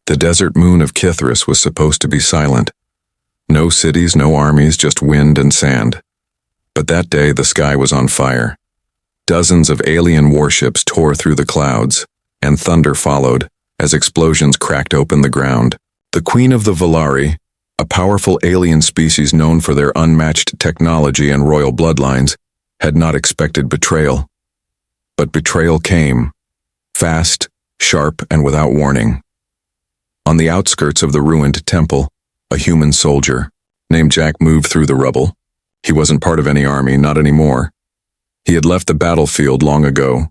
The desert moon of Kithris was supposed to be silent. No cities, no armies, just wind and sand. But that day the sky was on fire. Dozens of alien warships tore through the clouds, and thunder followed as explosions cracked open the ground. The Queen of the Valari, a powerful alien species known for their unmatched technology and royal bloodlines, had not expected betrayal. But betrayal came, fast, sharp, and without warning. On the outskirts of the ruined temple, a human soldier named Jack moved through the rubble. He wasn't part of any army, not anymore. He had left the battlefield long ago.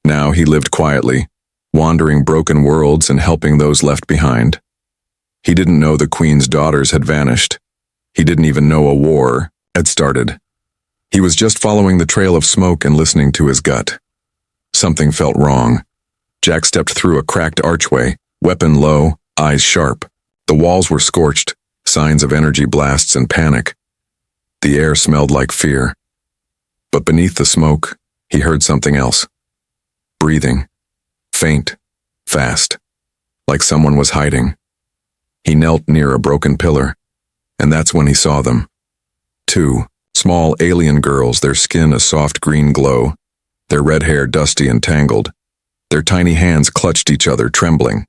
Now he lived quietly, wandering broken worlds and helping those left behind. He didn't know the Queen's daughters had vanished. He didn't even know a war had started. He was just following the trail of smoke and listening to his gut. Something felt wrong. Jack stepped through a cracked archway, weapon low, eyes sharp. The walls were scorched, signs of energy blasts and panic. The air smelled like fear. But beneath the smoke, he heard something else. Breathing. Faint. Fast. Like someone was hiding. He knelt near a broken pillar, and that's when he saw them. Two small alien girls, their skin a soft green glow, their red hair dusty and tangled. Their tiny hands clutched each other, trembling.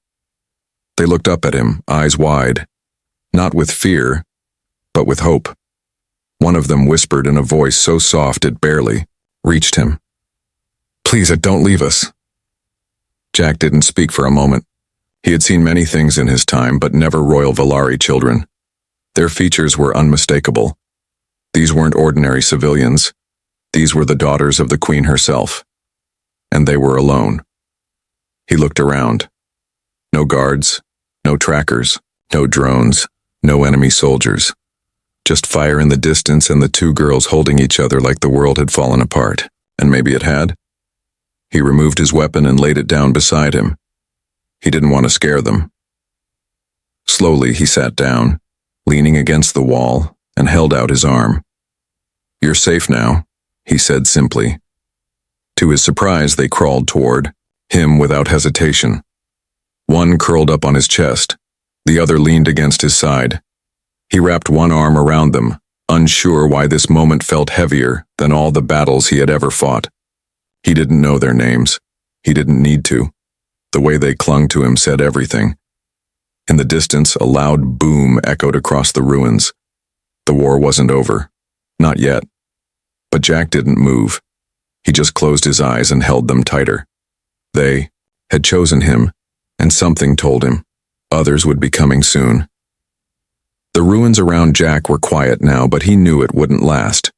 They looked up at him, eyes wide, not with fear, but with hope. One of them whispered in a voice so soft it barely reached him. "Please, don't leave us." Jack didn't speak for a moment. He had seen many things in his time, but never royal Valari children. Their features were unmistakable. These weren't ordinary civilians. These were the daughters of the Queen herself. And they were alone. He looked around. No guards, no trackers, no drones, no enemy soldiers. Just fire in the distance and the two girls holding each other like the world had fallen apart. And maybe it had. He removed his weapon and laid it down beside him. He didn't want to scare them. Slowly he sat down, leaning against the wall, and held out his arm. "You're safe now," he said simply. To his surprise, they crawled toward him without hesitation. One curled up on his chest, the other leaned against his side. He wrapped one arm around them, unsure why this moment felt heavier than all the battles he had ever fought. He didn't know their names. He didn't need to. The way they clung to him said everything. In the distance, a loud boom echoed across the ruins. The war wasn't over. Not yet. But Jack didn't move. He just closed his eyes and held them tighter. They had chosen him, and something told him others would be coming soon. The ruins around Jack were quiet now, but he knew it wouldn't last.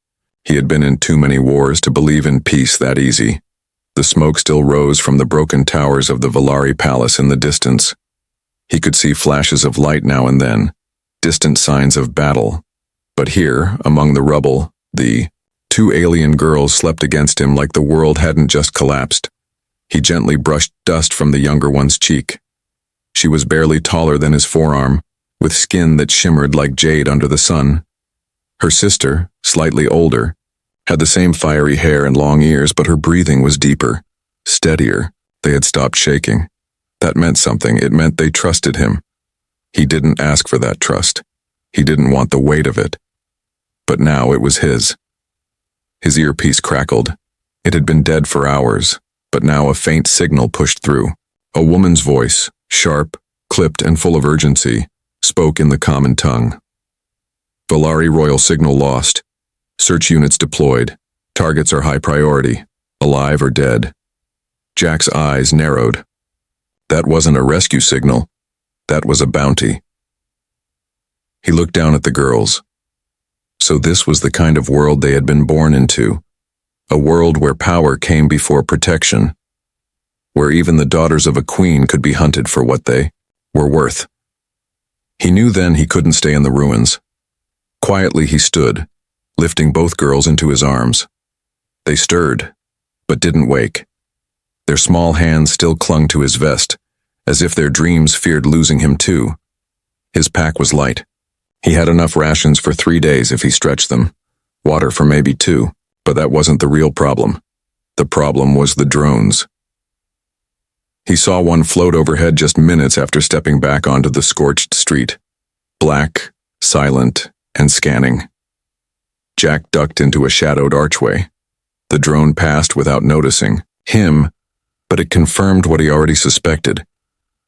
He had been in too many wars to believe in peace that easy. The smoke still rose from the broken towers of the Valari Palace in the distance. He could see flashes of light now and then, distant signs of battle. But here, among the rubble, the two alien girls slept against him like the world hadn't just collapsed. He gently brushed dust from the younger one's cheek. She was barely taller than his forearm, with skin that shimmered like jade under the sun. Her sister, slightly older, had the same fiery hair and long ears, but her breathing was deeper, steadier. They had stopped shaking. That meant something. It meant they trusted him. He didn't ask for that trust. He didn't want the weight of it. But now it was his. His earpiece crackled. It had been dead for hours, but now a faint signal pushed through. A woman's voice, sharp, clipped, and full of urgency, spoke in the common tongue. "Valari Royal Signal lost. Search units deployed. Targets are high priority, alive or dead." Jack's eyes narrowed. That wasn't a rescue signal. That was a bounty. He looked down at the girls. So this was the kind of world they had been born into. A world where power came before protection. Where even the daughters of a queen could be hunted for what they were worth. He knew then he couldn't stay in the ruins. Quietly he stood, lifting both girls into his arms. They stirred, but didn't wake. Their small hands still clung to his vest, as if their dreams feared losing him too. His pack was light. He had enough rations for 3 days if he stretched them, water for maybe 2, but that wasn't the real problem. The problem was the drones. He saw one float overhead just minutes after stepping back onto the scorched street. Black, silent, and scanning. Jack ducked into a shadowed archway. The drone passed without noticing him, but it confirmed what he already suspected.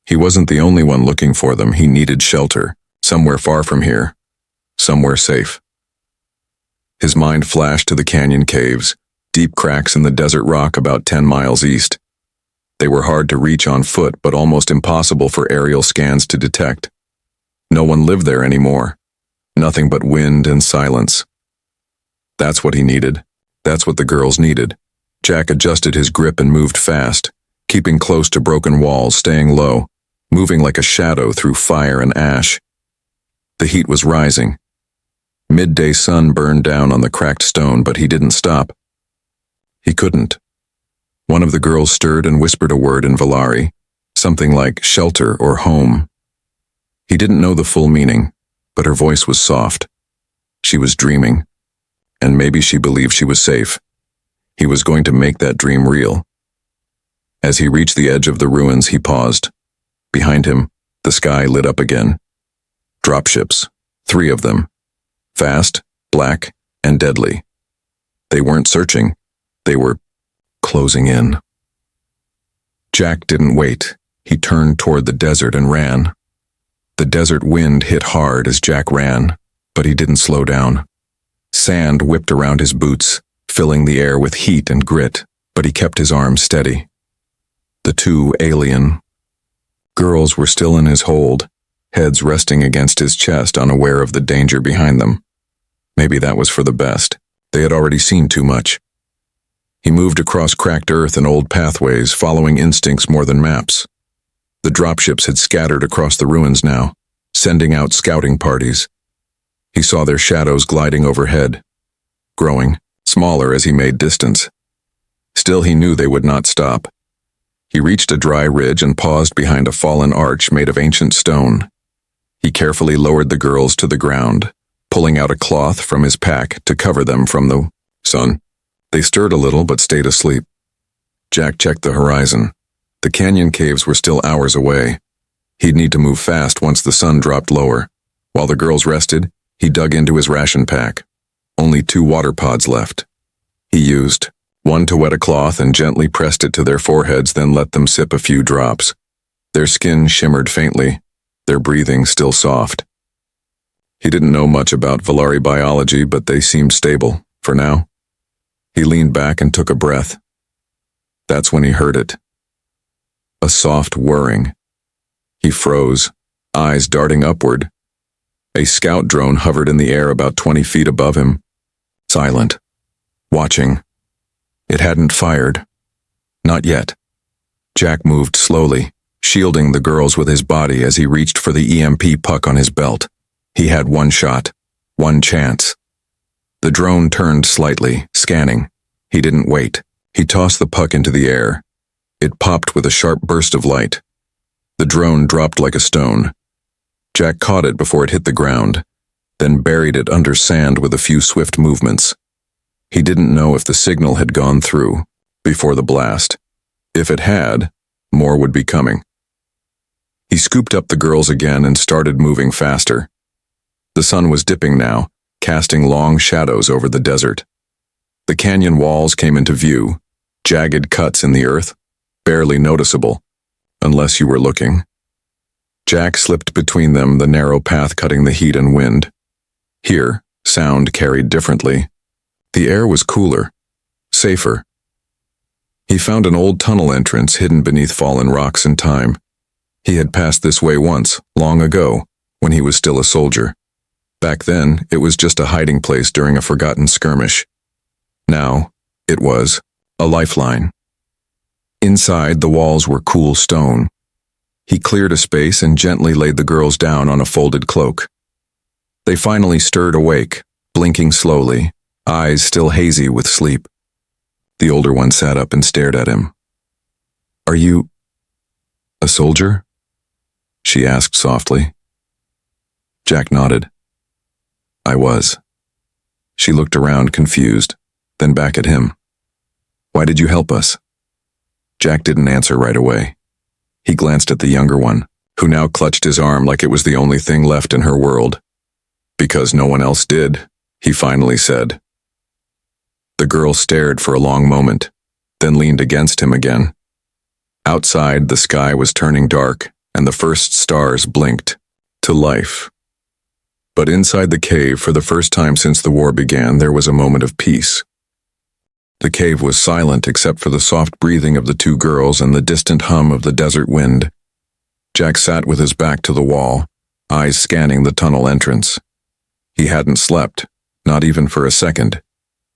He wasn't the only one looking for them. He needed shelter, somewhere far from here, somewhere safe. His mind flashed to the canyon caves, deep cracks in the desert rock about 10 miles east. They were hard to reach on foot, but almost impossible for aerial scans to detect. No one lived there anymore. Nothing but wind and silence. That's what he needed. That's what the girls needed. Jack adjusted his grip and moved fast, keeping close to broken walls, staying low, moving like a shadow through fire and ash. The heat was rising. Midday sun burned down on the cracked stone, but he didn't stop. He couldn't. One of the girls stirred and whispered a word in Valari, something like shelter or home. He didn't know the full meaning, but her voice was soft. She was dreaming, and maybe she believed she was safe. He was going to make that dream real. As he reached the edge of the ruins, he paused. Behind him, the sky lit up again. Dropships, 3 of them. Fast, black, and deadly. They weren't searching. They were closing in. Jack didn't wait. He turned toward the desert and ran. The desert wind hit hard as Jack ran, but he didn't slow down. Sand whipped around his boots, filling the air with heat and grit, but he kept his arms steady. The 2 alien girls were still in his hold, heads resting against his chest, unaware of the danger behind them. Maybe that was for the best. They had already seen too much. He moved across cracked earth and old pathways, following instincts more than maps. The dropships had scattered across the ruins now, sending out scouting parties. He saw their shadows gliding overhead, growing smaller as he made distance. Still, he knew they would not stop. He reached a dry ridge and paused behind a fallen arch made of ancient stone. He carefully lowered the girls to the ground, pulling out a cloth from his pack to cover them from the sun. They stirred a little but stayed asleep. Jack checked the horizon. The canyon caves were still hours away. He'd need to move fast once the sun dropped lower. While the girls rested, he dug into his ration pack. Only 2 water pods left. He used one to wet a cloth and gently pressed it to their foreheads, then let them sip a few drops. Their skin shimmered faintly, their breathing still soft. He didn't know much about Valari biology, but they seemed stable, for now. He leaned back and took a breath. That's when he heard it. A soft whirring. He froze, eyes darting upward. A scout drone hovered in the air about 20 feet above him. Silent. Watching. It hadn't fired. Not yet. Jack moved slowly, shielding the girls with his body as he reached for the EMP puck on his belt. He had one shot, one chance. The drone turned slightly, scanning. He didn't wait. He tossed the puck into the air. It popped with a sharp burst of light. The drone dropped like a stone. Jack caught it before it hit the ground, then buried it under sand with a few swift movements. He didn't know if the signal had gone through before the blast. If it had, more would be coming. He scooped up the girls again and started moving faster. The sun was dipping now, casting long shadows over the desert. The canyon walls came into view, jagged cuts in the earth, barely noticeable, unless you were looking. Jack slipped between them, the narrow path cutting the heat and wind. Here, sound carried differently. The air was cooler, safer. He found an old tunnel entrance hidden beneath fallen rocks and time. He had passed this way once, long ago, when he was still a soldier. Back then, it was just a hiding place during a forgotten skirmish. Now, it was a lifeline. Inside, the walls were cool stone. He cleared a space and gently laid the girls down on a folded cloak. They finally stirred awake, blinking slowly, eyes still hazy with sleep. The older one sat up and stared at him. "Are you a soldier?" she asked softly. Jack nodded. "I was." She looked around, confused, then back at him. "Why did you help us?" Jack didn't answer right away. He glanced at the younger one, who now clutched his arm like it was the only thing left in her world. Because no one else did, he finally said. The girl stared for a long moment, then leaned against him again. Outside, the sky was turning dark, and the first stars blinked to life. But inside the cave, for the first time since the war began, there was a moment of peace. The cave was silent except for the soft breathing of the two girls and the distant hum of the desert wind. Jack sat with his back to the wall, eyes scanning the tunnel entrance. He hadn't slept, not even for a second.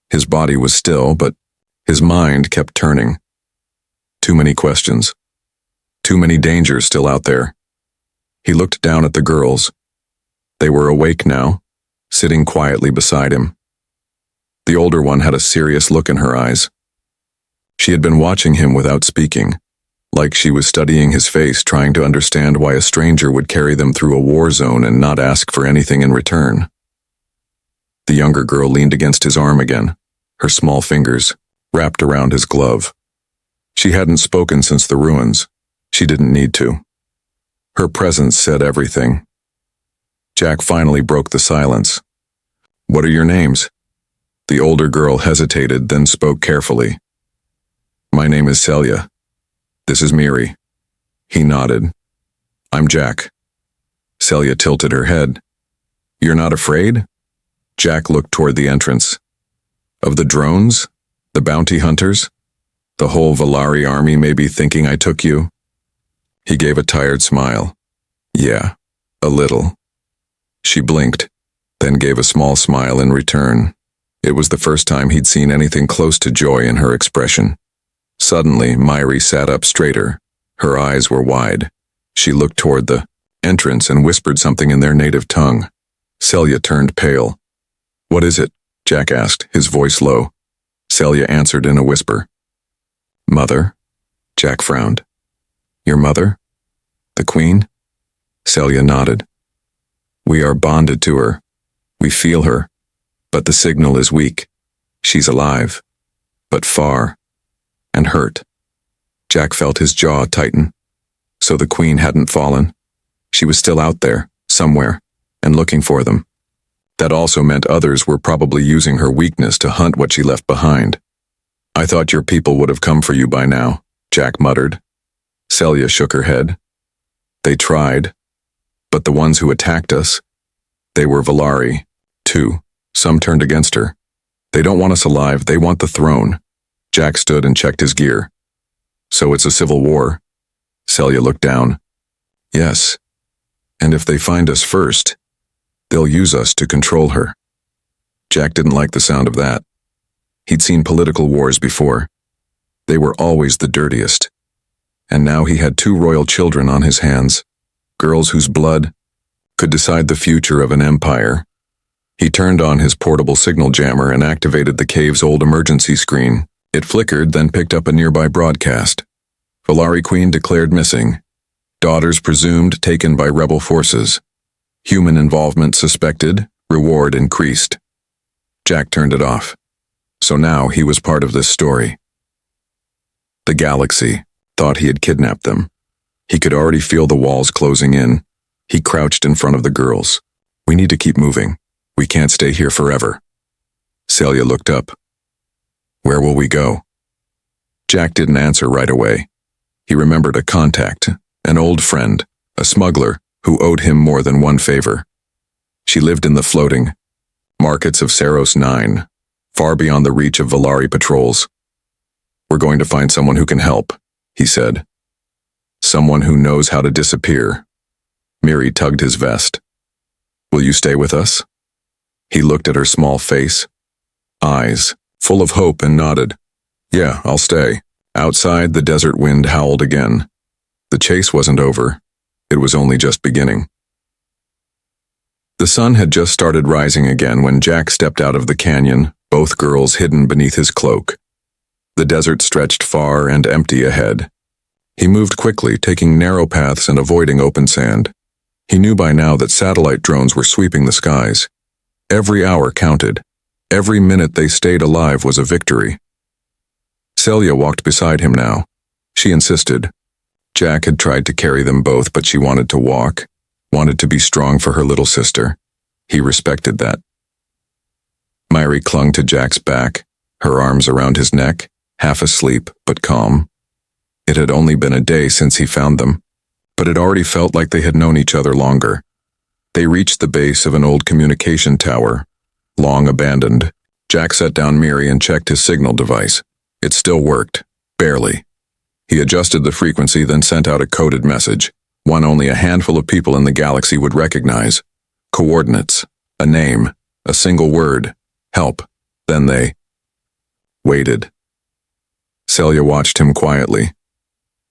His body was still, but his mind kept turning. Too many questions. Too many dangers still out there. He looked down at the girls. They were awake now, sitting quietly beside him. The older one had a serious look in her eyes. She had been watching him without speaking, like she was studying his face, trying to understand why a stranger would carry them through a war zone and not ask for anything in return. The younger girl leaned against his arm again, her small fingers wrapped around his glove. She hadn't spoken since the ruins. She didn't need to. Her presence said everything. Jack finally broke the silence. "What are your names?" The older girl hesitated, then spoke carefully. "My name is Celia. This is Miri." He nodded. "I'm Jack." Celia tilted her head. "You're not afraid?" Jack looked toward the entrance. "Of the drones? The bounty hunters? The whole Valari army may be thinking I took you?" He gave a tired smile. "Yeah, a little." She blinked, then gave a small smile in return. It was the first time he'd seen anything close to joy in her expression. Suddenly, Miri sat up straighter. Her eyes were wide. She looked toward the entrance and whispered something in their native tongue. Celia turned pale. "What is it?" Jack asked, his voice low. Celia answered in a whisper. "Mother?" Jack frowned. "Your mother? The Queen?" Celia nodded. "We are bonded to her. We feel her. But the signal is weak. She's alive, but far, and hurt." Jack felt his jaw tighten. So the Queen hadn't fallen. She was still out there, somewhere, and looking for them. That also meant others were probably using her weakness to hunt what she left behind. "I thought your people would have come for you by now," Jack muttered. Celia shook her head. "They tried, but the ones who attacked us, they were Valari, too. Some turned against her. They don't want us alive, they want the throne." Jack stood and checked his gear. "So it's a civil war?" Celia looked down. "Yes, and if they find us first, they'll use us to control her." Jack didn't like the sound of that. He'd seen political wars before. They were always the dirtiest. And now he had two royal children on his hands, girls whose blood could decide the future of an empire. He turned on his portable signal jammer and activated the cave's old emergency screen. It flickered, then picked up a nearby broadcast. "Valari Queen declared missing. Daughters presumed taken by rebel forces. Human involvement suspected, reward increased." Jack turned it off. So now he was part of this story. The galaxy thought he had kidnapped them. He could already feel the walls closing in. He crouched in front of the girls. "We need to keep moving. We can't stay here forever." Celia looked up. "Where will we go?" Jack didn't answer right away. He remembered a contact, an old friend, a smuggler who owed him more than one favor. She lived in the floating markets of Saros 9, far beyond the reach of Valari patrols. "We're going to find someone who can help," he said. "Someone who knows how to disappear." Miri tugged his vest. "Will you stay with us?" He looked at her small face, eyes full of hope, and nodded. "Yeah, I'll stay." Outside, the desert wind howled again. The chase wasn't over. It was only just beginning. The sun had just started rising again when Jack stepped out of the canyon, both girls hidden beneath his cloak. The desert stretched far and empty ahead. He moved quickly, taking narrow paths and avoiding open sand. He knew by now that satellite drones were sweeping the skies. Every hour counted. Every minute they stayed alive was a victory. Celia walked beside him now. She insisted. Jack had tried to carry them both, but she wanted to walk, wanted to be strong for her little sister. He respected that. Myri clung to Jack's back, her arms around his neck, half asleep but calm. It had only been a day since he found them, but it already felt like they had known each other longer. They reached the base of an old communication tower, long abandoned. Jack set down Myri and checked his signal device. It still worked, barely. He adjusted the frequency, then sent out a coded message, one only a handful of people in the galaxy would recognize. Coordinates, a name, a single word, help. Then they waited. Celia watched him quietly.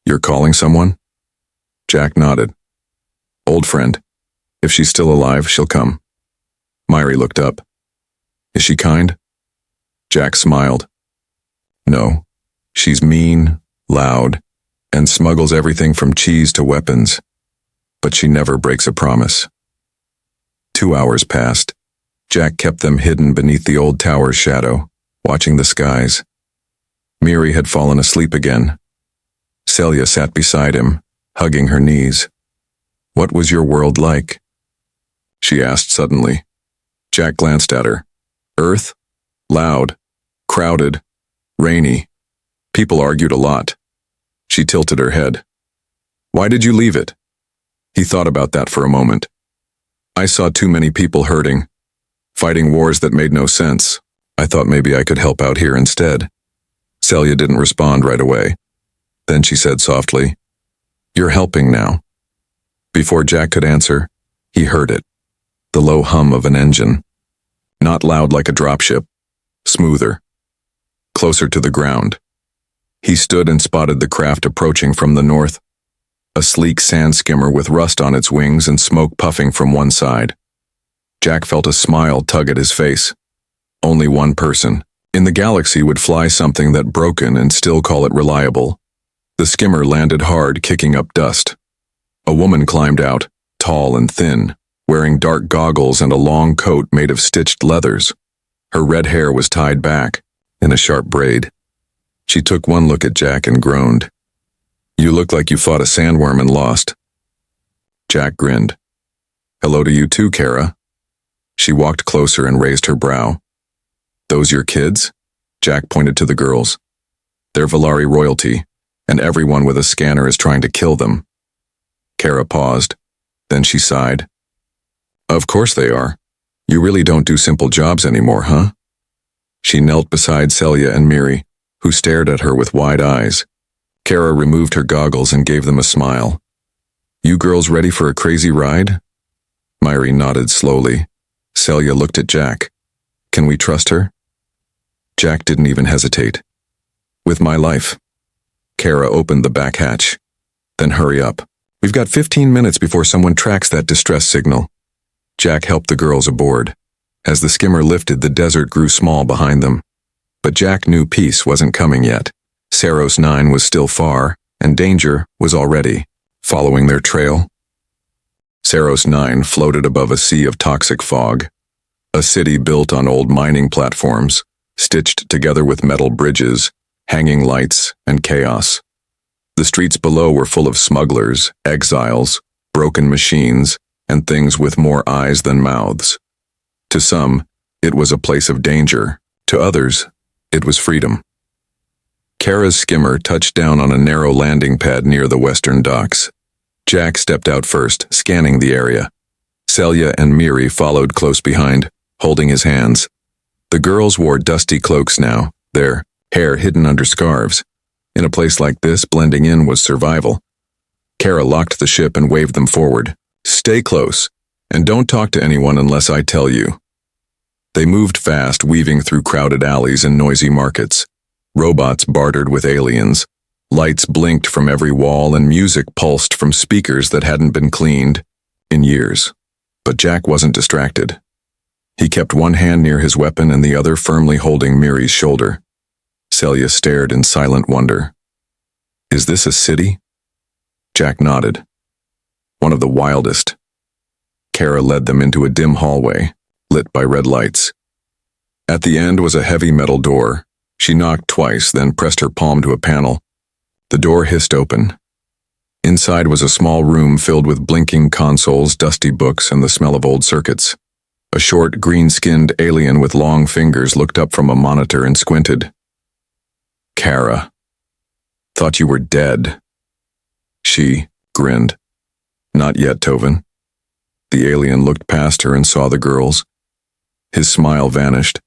"You're calling someone?" Jack nodded. "Old friend. If she's still alive, she'll come." Myri looked up. "Is she kind?" Jack smiled. "No. She's mean, loud, and smuggles everything from cheese to weapons. But she never breaks a promise." 2 hours passed. Jack kept them hidden beneath the old tower's shadow, watching the skies. Myri had fallen asleep again. Celia sat beside him, hugging her knees. "What was your world like?" she asked suddenly. Jack glanced at her. "Earth? Loud, crowded, rainy. People argued a lot." She tilted her head. "Why did you leave it?" He thought about that for a moment. "I saw too many people hurting, fighting wars that made no sense. I thought maybe I could help out here instead." Celia didn't respond right away. Then she said softly, "You're helping now." Before Jack could answer, he heard it. The low hum of an engine. Not loud like a dropship, smoother, closer to the ground. He stood and spotted the craft approaching from the north. A sleek sand skimmer with rust on its wings and smoke puffing from one side. Jack felt a smile tug at his face. Only one person in the galaxy would fly something that broken and still call it reliable. The skimmer landed hard, kicking up dust. A woman climbed out, tall and thin, wearing dark goggles and a long coat made of stitched leathers. Her red hair was tied back, in a sharp braid. She took one look at Jack and groaned. "You look like you fought a sandworm and lost." Jack grinned. "Hello to you too, Kara." She walked closer and raised her brow. "Those your kids?" Jack pointed to the girls. "They're Valari royalty, and everyone with a scanner is trying to kill them." Kara paused. Then she sighed. "Of course they are. You really don't do simple jobs anymore, huh?" She knelt beside Celia and Myri, who stared at her with wide eyes. Kara removed her goggles and gave them a smile. "You girls ready for a crazy ride?" Myri nodded slowly. Celia looked at Jack. "Can we trust her?" Jack didn't even hesitate. "With my life." Kara opened the back hatch. "Then hurry up. We've got 15 minutes before someone tracks that distress signal." Jack helped the girls aboard. As the skimmer lifted, the desert grew small behind them. But Jack knew peace wasn't coming yet. Saros 9 was still far, and danger was already following their trail. Saros 9 floated above a sea of toxic fog. A city built on old mining platforms, stitched together with metal bridges, hanging lights, and chaos. The streets below were full of smugglers, exiles, broken machines, and things with more eyes than mouths. To some, it was a place of danger. To others, it was freedom. Kara's skimmer touched down on a narrow landing pad near the western docks. Jack stepped out first, scanning the area. Celia and Myri followed close behind, holding his hands. The girls wore dusty cloaks now, their hair hidden under scarves. In a place like this, blending in was survival. Kara locked the ship and waved them forward. "Stay close, and don't talk to anyone unless I tell you." They moved fast, weaving through crowded alleys and noisy markets. Robots bartered with aliens. Lights blinked from every wall and music pulsed from speakers that hadn't been cleaned in years. But Jack wasn't distracted. He kept one hand near his weapon and the other firmly holding Myri's shoulder. Celia stared in silent wonder. "Is this a city?" Jack nodded. "One of the wildest." Kara led them into a dim hallway, lit by red lights. At the end was a heavy metal door. She knocked twice, then pressed her palm to a panel. The door hissed open. Inside was a small room filled with blinking consoles, dusty books, and the smell of old circuits. A short, green-skinned alien with long fingers looked up from a monitor and squinted. Kara. Thought you were dead. She grinned. Not yet, Tovin. The alien looked past her and saw the girls. His smile vanished.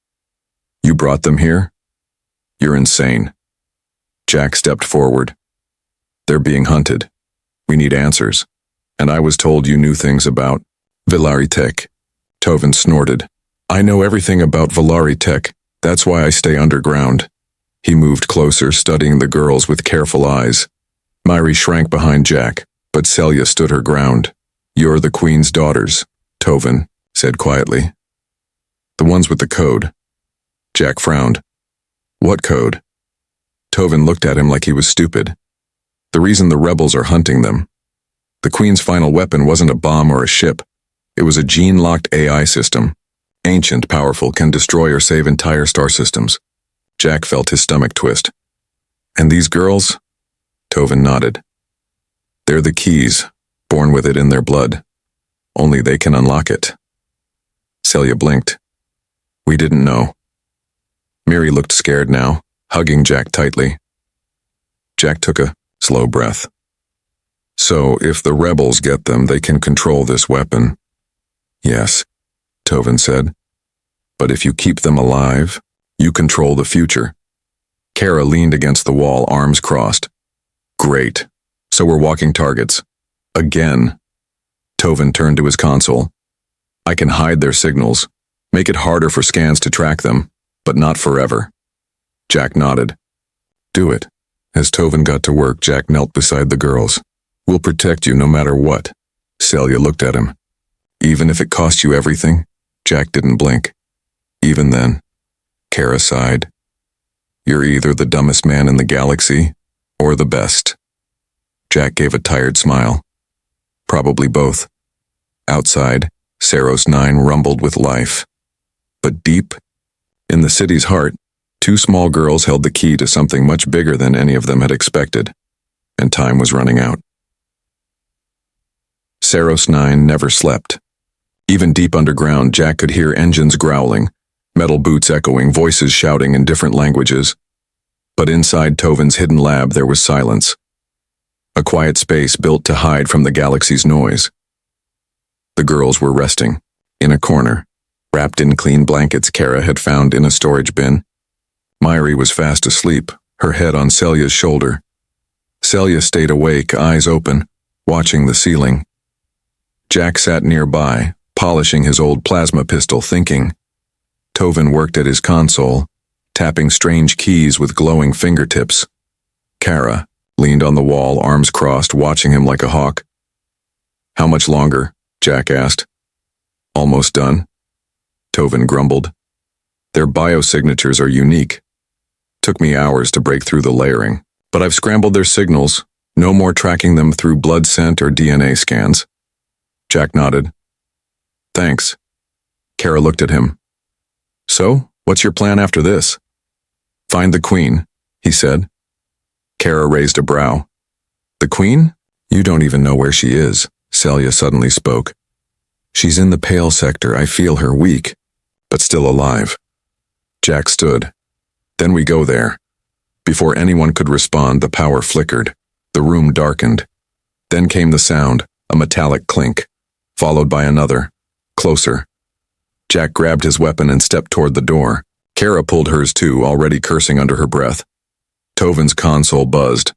You brought them here? You're insane. Jack stepped forward. They're being hunted. We need answers. And I was told you knew things about Vilari Tech. Tovin snorted. I know everything about Vilari Tech. That's why I stay underground. He moved closer, studying the girls with careful eyes. Myri shrank behind Jack, but Celia stood her ground. You're the Queen's daughters, Tovin said quietly. The ones with the code. Jack frowned. What code? Tovin looked at him like he was stupid. The reason the rebels are hunting them. The Queen's final weapon wasn't a bomb or a ship. It was a gene-locked AI system. Ancient, powerful, can destroy or save entire star systems. Jack felt his stomach twist. And these girls? Tovin nodded. They're the keys, born with it in their blood. Only they can unlock it. Celia blinked. We didn't know. Myri looked scared now, hugging Jack tightly. Jack took a slow breath. So, if the rebels get them, they can control this weapon. Yes, Tovin said. But if you keep them alive, you control the future. Kara leaned against the wall, arms crossed. Great. So we're walking targets. Again. Tovin turned to his console. I can hide their signals, make it harder for scans to track them, but not forever. Jack nodded. Do it. As Tovin got to work, Jack knelt beside the girls. We'll protect you no matter what. Celia looked at him. Even if it cost you everything? Jack didn't blink. Even then, Kara sighed. You're either the dumbest man in the galaxy, or the best. Jack gave a tired smile. Probably both. Outside, Saros 9 rumbled with life. But deep, in the city's heart, two small girls held the key to something much bigger than any of them had expected, and time was running out. Saros 9 never slept. Even deep underground, Jack could hear engines growling, metal boots echoing, voices shouting in different languages. But inside Tovin's hidden lab there was silence. A quiet space built to hide from the galaxy's noise. The girls were resting, in a corner, wrapped in clean blankets Kara had found in a storage bin. Myri was fast asleep, her head on Celia's shoulder. Celia stayed awake, eyes open, watching the ceiling. Jack sat nearby, polishing his old plasma pistol, thinking. Tovin worked at his console, tapping strange keys with glowing fingertips. Kara leaned on the wall, arms crossed, watching him like a hawk. How much longer? Jack asked. Almost done. Tovin grumbled. Their biosignatures are unique. Took me hours to break through the layering, but I've scrambled their signals. No more tracking them through blood scent or DNA scans. Jack nodded. Thanks. Kara looked at him. So, what's your plan after this? Find the Queen, he said. Kara raised a brow. The Queen? You don't even know where she is, Celia suddenly spoke. She's in the pale sector. I feel her, weak, but still alive. Jack stood. Then we go there. Before anyone could respond, the power flickered. The room darkened. Then came the sound, a metallic clink, followed by another, closer. Jack grabbed his weapon and stepped toward the door. Kara pulled hers too, already cursing under her breath. Tovin's console buzzed.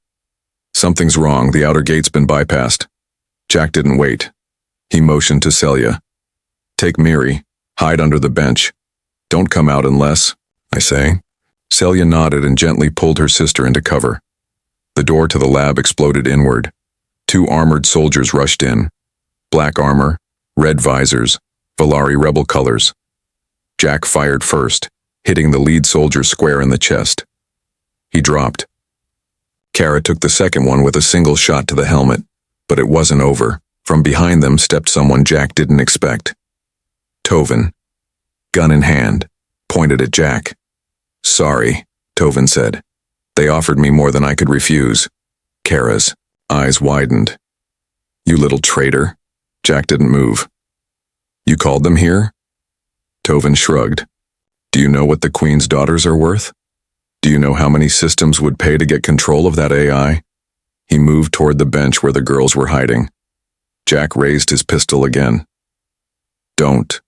Something's wrong, the outer gate's been bypassed. Jack didn't wait. He motioned to Celia. Take Myri, hide under the bench. Don't come out unless, I say. Celia nodded and gently pulled her sister into cover. The door to the lab exploded inward. Two armored soldiers rushed in. Black armor, red visors, Vilari rebel colors. Jack fired first, hitting the lead soldier square in the chest. He dropped. Kara took the second one with a single shot to the helmet, but it wasn't over. From behind them stepped someone Jack didn't expect. Tovin, gun in hand, pointed at Jack. Sorry, Tovin said. They offered me more than I could refuse. Kara's Eyes widened. You little traitor. Jack didn't move. You called them here? Tovin shrugged. Do you know what the Queen's daughters are worth? Do you know how many systems would pay to get control of that AI? He moved toward the bench where the girls were hiding. Jack raised his pistol again. Don't.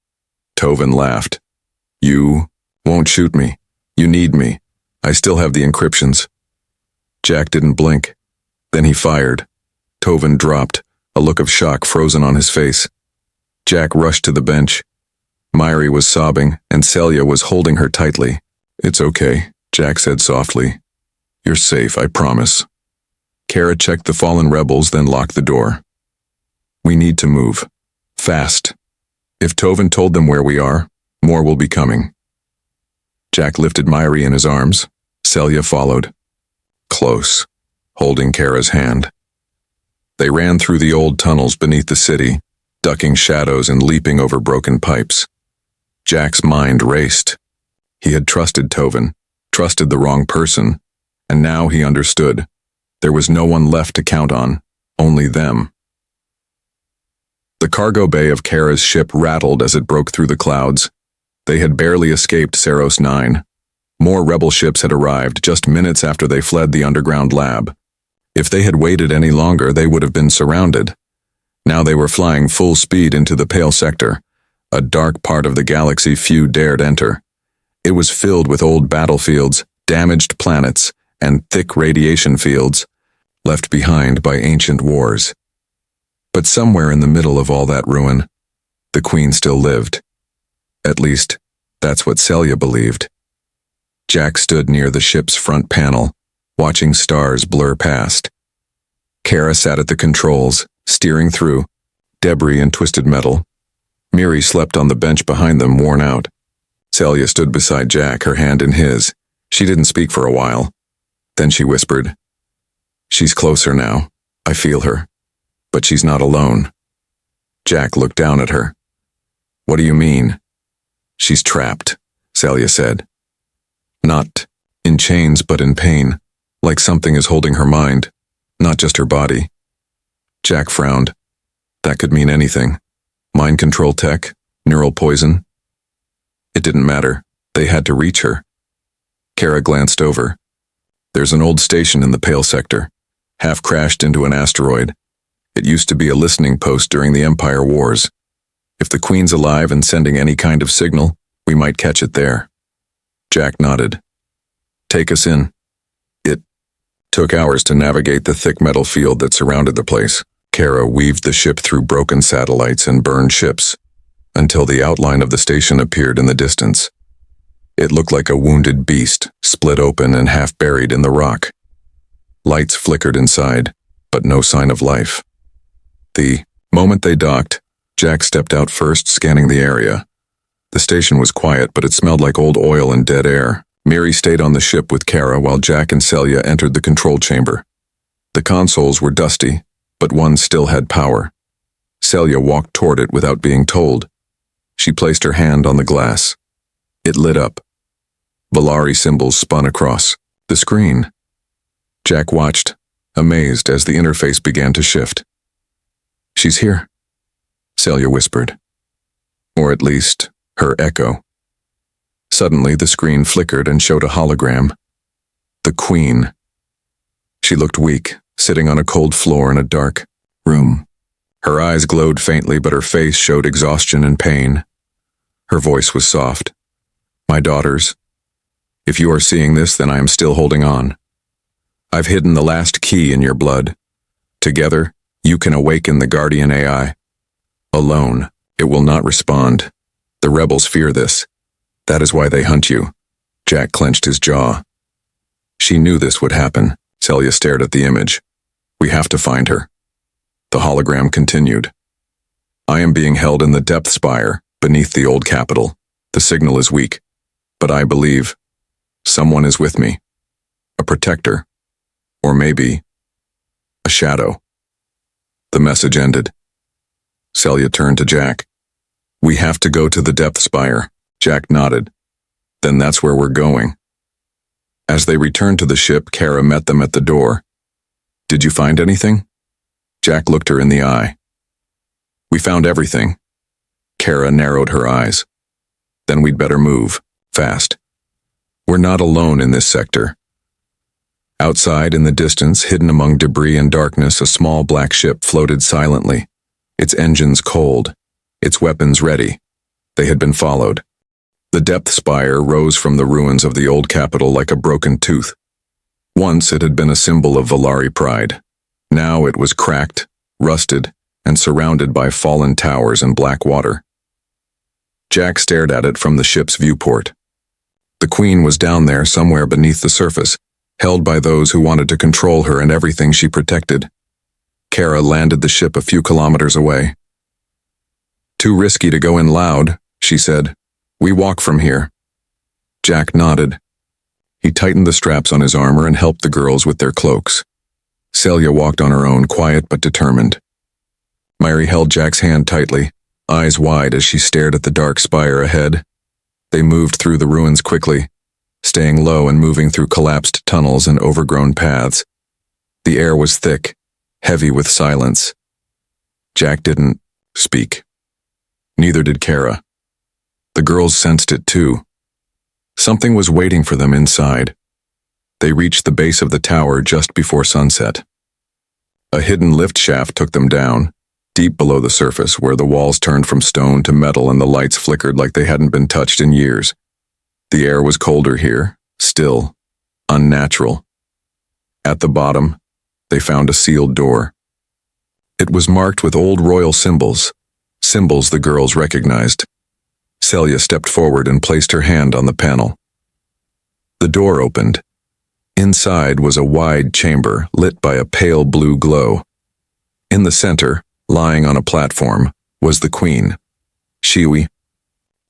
Tovin laughed. You won't shoot me. You need me. I still have the encryptions. Jack didn't blink. Then he fired. Tovin dropped, a look of shock frozen on his face. Jack rushed to the bench. Myri was sobbing, and Celia was holding her tightly. It's okay, Jack said softly. You're safe, I promise. Kara checked the fallen rebels, then locked the door. We need to move. Fast. If Tovin told them where we are, more will be coming. Jack lifted Myri in his arms. Celia followed. Close, holding Kara's hand. They ran through the old tunnels beneath the city, ducking shadows and leaping over broken pipes. Jack's mind raced. He had trusted Tovin, trusted the wrong person, and now he understood. There was no one left to count on, only them. The cargo bay of Kara's ship rattled as it broke through the clouds. They had barely escaped Saros 9. More rebel ships had arrived just minutes after they fled the underground lab. If they had waited any longer, they would have been surrounded. Now they were flying full speed into the Pale Sector, a dark part of the galaxy few dared enter. It was filled with old battlefields, damaged planets, and thick radiation fields, left behind by ancient wars. But somewhere in the middle of all that ruin, the Queen still lived. At least, that's what Celia believed. Jack stood near the ship's front panel, watching stars blur past. Kara sat at the controls, steering through, debris and twisted metal. Myri slept on the bench behind them, worn out. Celia stood beside Jack, her hand in his. She didn't speak for a while. Then she whispered, She's closer now. I feel her. But she's not alone. Jack looked down at her. What do you mean? She's trapped, Celia said. Not in chains, but in pain, like something is holding her mind, not just her body. Jack frowned. That could mean anything. Mind control tech, neural poison. It didn't matter. They had to reach her. Kara glanced over. There's an old station in the Pale Sector, half crashed into an asteroid. It used to be a listening post during the Empire Wars. If the Queen's alive and sending any kind of signal, we might catch it there. Jack nodded. Take us in. It took hours to navigate the thick metal field that surrounded the place. Kara weaved the ship through broken satellites and burned ships, until the outline of the station appeared in the distance. It looked like a wounded beast, split open and half buried in the rock. Lights flickered inside, but no sign of life. The moment they docked, Jack stepped out first, scanning the area. The station was quiet, but it smelled like old oil and dead air. Myri stayed on the ship with Kara while Jack and Celia entered the control chamber. The consoles were dusty, but one still had power. Celia walked toward it without being told. She placed her hand on the glass. It lit up. Valari symbols spun across the screen. Jack watched, amazed as the interface began to shift. She's here, Celia whispered. Or at least, her echo. Suddenly, the screen flickered and showed a hologram. The Queen. She looked weak, sitting on a cold floor in a dark room. Her eyes glowed faintly, but her face showed exhaustion and pain. Her voice was soft. My daughters, if you are seeing this, then I am still holding on. I've hidden the last key in your blood. Together, you can awaken the Guardian AI. Alone, it will not respond. The rebels fear this. That is why they hunt you. Jack clenched his jaw. She knew this would happen. Celia stared at the image. We have to find her. The hologram continued. I am being held in the depth spire, beneath the old capital. The signal is weak, but I believe someone is with me. A protector. Or maybe a shadow. The message ended. Celia turned to Jack. We have to go to the depth spire. Jack nodded. Then that's where we're going. As they returned to the ship, Kara met them at the door. Did you find anything? Jack looked her in the eye. We found everything. Kara narrowed her eyes. Then we'd better move, fast. We're not alone in this sector. Outside in the distance, hidden among debris and darkness, a small black ship floated silently, its engines cold, its weapons ready. They had been followed. The depth spire rose from the ruins of the old capital like a broken tooth. Once it had been a symbol of Valari pride. Now it was cracked, rusted, and surrounded by fallen towers and black water. Jack stared at it from the ship's viewport. The Queen was down there somewhere beneath the surface, held by those who wanted to control her and everything she protected. Kara landed the ship a few kilometers away. Too risky to go in loud, she said. We walk from here. Jack nodded. He tightened the straps on his armor and helped the girls with their cloaks. Celia walked on her own, quiet but determined. Myri held Jack's hand tightly, eyes wide as she stared at the dark spire ahead. They moved through the ruins quickly, staying low and moving through collapsed tunnels and overgrown paths. The air was thick, heavy with silence. Jack didn't speak. Neither did Kara. The girls sensed it too. Something was waiting for them inside. They reached the base of the tower just before sunset. A hidden lift shaft took them down, deep below the surface, where the walls turned from stone to metal and the lights flickered like they hadn't been touched in years. The air was colder here, still, unnatural. At the bottom, they found a sealed door. It was marked with old royal symbols, symbols the girls recognized. Celia stepped forward and placed her hand on the panel. The door opened. Inside was a wide chamber lit by a pale blue glow. In the center, lying on a platform, was the Queen. She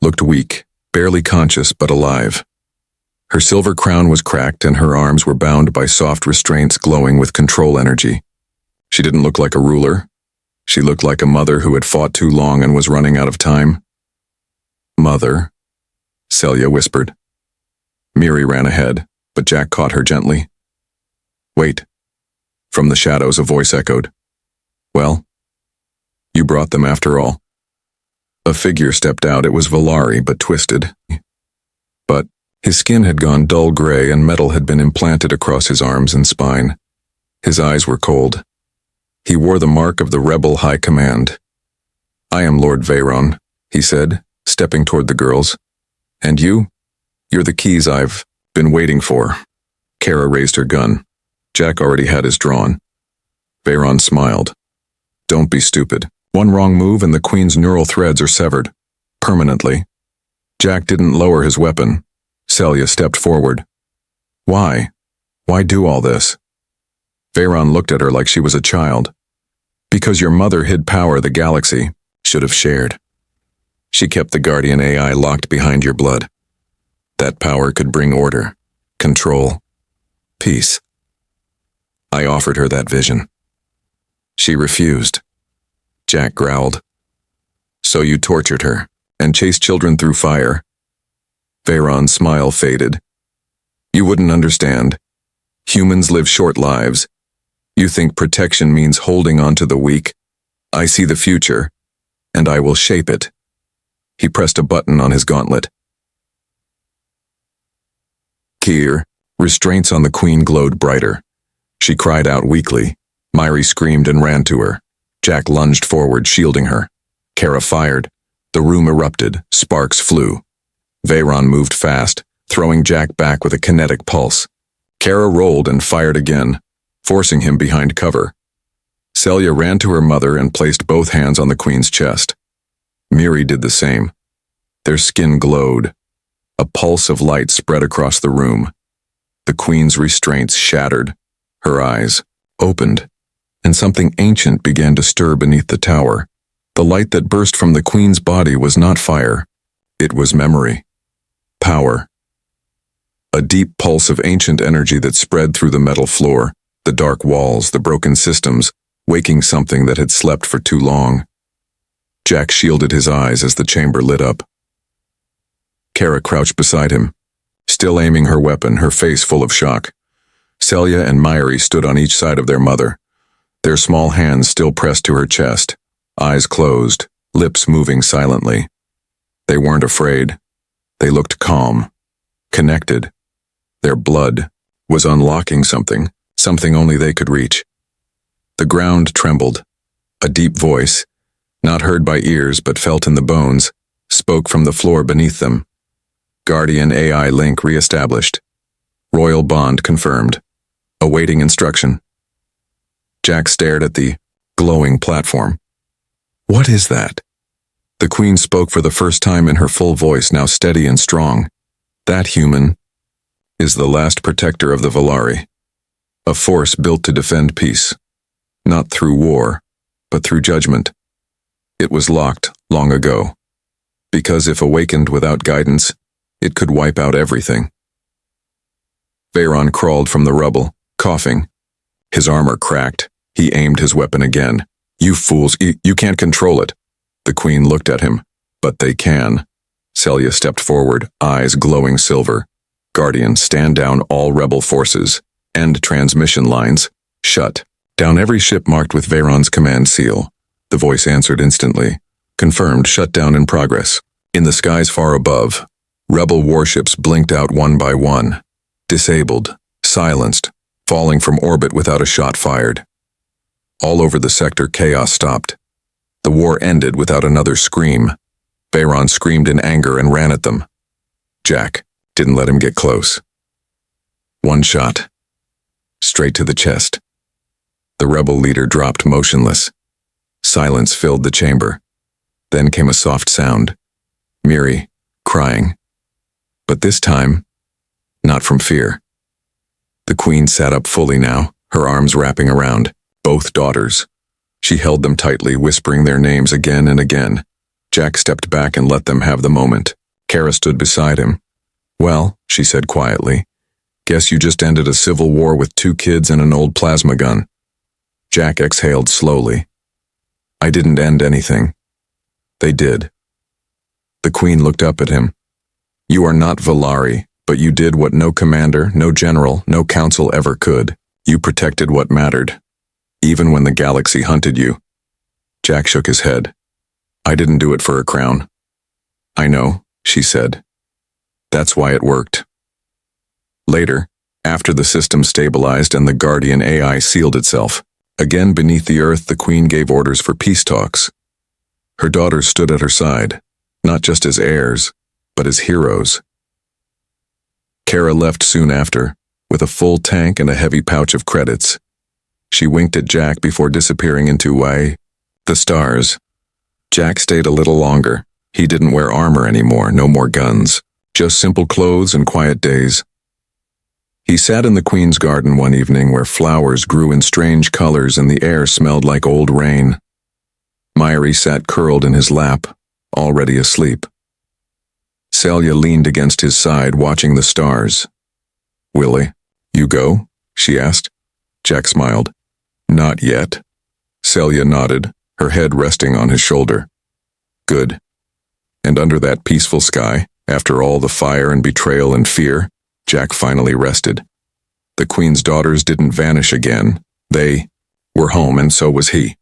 looked weak, barely conscious but alive. Her silver crown was cracked and her arms were bound by soft restraints glowing with control energy. She didn't look like a ruler. She looked like a mother who had fought too long and was running out of time. Mother, Celia whispered. Myri ran ahead, but Jack caught her gently. Wait. From the shadows a voice echoed. Well? You brought them after all. A figure stepped out. It was Valari, but twisted. But his skin had gone dull gray and metal had been implanted across his arms and spine. His eyes were cold. He wore the mark of the rebel high command. I am Lord Veyron, he said, stepping toward the girls. And you? You're the keys I've been waiting for. Kara raised her gun. Jack already had his drawn. Veyron smiled. Don't be stupid. One wrong move and the Queen's neural threads are severed. Permanently. Jack didn't lower his weapon. Celia stepped forward. Why? Why do all this? Veyron looked at her like she was a child. Because your mother hid power the galaxy should have shared. She kept the Guardian AI locked behind your blood. That power could bring order, control, peace. I offered her that vision. She refused. Jack growled. So you tortured her and chased children through fire. Veyron's smile faded. You wouldn't understand. Humans live short lives. You think protection means holding on to the weak. I see the future, and I will shape it. He pressed a button on his gauntlet. Kier, restraints on the Queen glowed brighter. She cried out weakly. Myri screamed and ran to her. Jack lunged forward, shielding her. Kara fired. The room erupted. Sparks flew. Veyron moved fast, throwing Jack back with a kinetic pulse. Kara rolled and fired again, forcing him behind cover. Celia ran to her mother and placed both hands on the Queen's chest. Myri did the same. Their skin glowed. A pulse of light spread across the room. The Queen's restraints shattered. Her eyes opened, and something ancient began to stir beneath the tower. The light that burst from the Queen's body was not fire. It was memory. Power. A deep pulse of ancient energy that spread through the metal floor, the dark walls, the broken systems, waking something that had slept for too long. Jack shielded his eyes as the chamber lit up. Kara crouched beside him, still aiming her weapon, her face full of shock. Celia and Myri stood on each side of their mother, their small hands still pressed to her chest, eyes closed, lips moving silently. They weren't afraid. They looked calm, connected. Their blood was unlocking something only they could reach. The ground trembled. A deep voice, not heard by ears but felt in the bones, spoke from the floor beneath them. Guardian AI link reestablished. Royal bond confirmed. Awaiting instruction. Jack stared at the glowing platform. What is that? The Queen spoke for the first time in her full voice, now steady and strong. That human is the last protector of the Valari. A force built to defend peace. Not through war, but through judgment. It was locked long ago. Because if awakened without guidance, it could wipe out everything. Veyron crawled from the rubble, coughing. His armor cracked. He aimed his weapon again. You fools, you can't control it. The Queen looked at him. But they can. Celia stepped forward, eyes glowing silver. Guardian, stand down all rebel forces. End transmission lines. Shut down every ship marked with Veyron's command seal. The voice answered instantly. Confirmed, shutdown in progress. In the skies far above, rebel warships blinked out one by one. Disabled, silenced, falling from orbit without a shot fired. All over the sector, chaos stopped. The war ended without another scream. Veyron screamed in anger and ran at them. Jack didn't let him get close. One shot. Straight to the chest. The rebel leader dropped motionless. Silence filled the chamber. Then came a soft sound. Myri, crying. But this time, not from fear. The Queen sat up fully now, her arms wrapping around both daughters. She held them tightly, whispering their names again and again. Jack stepped back and let them have the moment. Kara stood beside him. Well, she said quietly, guess you just ended a civil war with 2 kids and an old plasma gun. Jack exhaled slowly. I didn't end anything. They did. The Queen looked up at him. You are not Valari, but you did what no commander, no general, no council ever could. You protected what mattered. Even when the galaxy hunted you. Jack shook his head. I didn't do it for a crown. I know, she said. That's why it worked. Later, after the system stabilized and the Guardian AI sealed itself, again beneath the earth, the Queen gave orders for peace talks. Her daughters stood at her side, not just as heirs, but as heroes. Kara left soon after, with a full tank and a heavy pouch of credits. She winked at Jack before disappearing into the stars. Jack stayed a little longer. He didn't wear armor anymore, no more guns, just simple clothes and quiet days. He sat in the Queen's garden one evening where flowers grew in strange colors and the air smelled like old rain. Myri sat curled in his lap, already asleep. Celia leaned against his side, watching the stars. Willie, you go? She asked. Jack smiled. Not yet. Celia nodded, her head resting on his shoulder. Good. And under that peaceful sky, after all the fire and betrayal and fear, Jack finally rested. The Queen's daughters didn't vanish again. They were home, and so was he.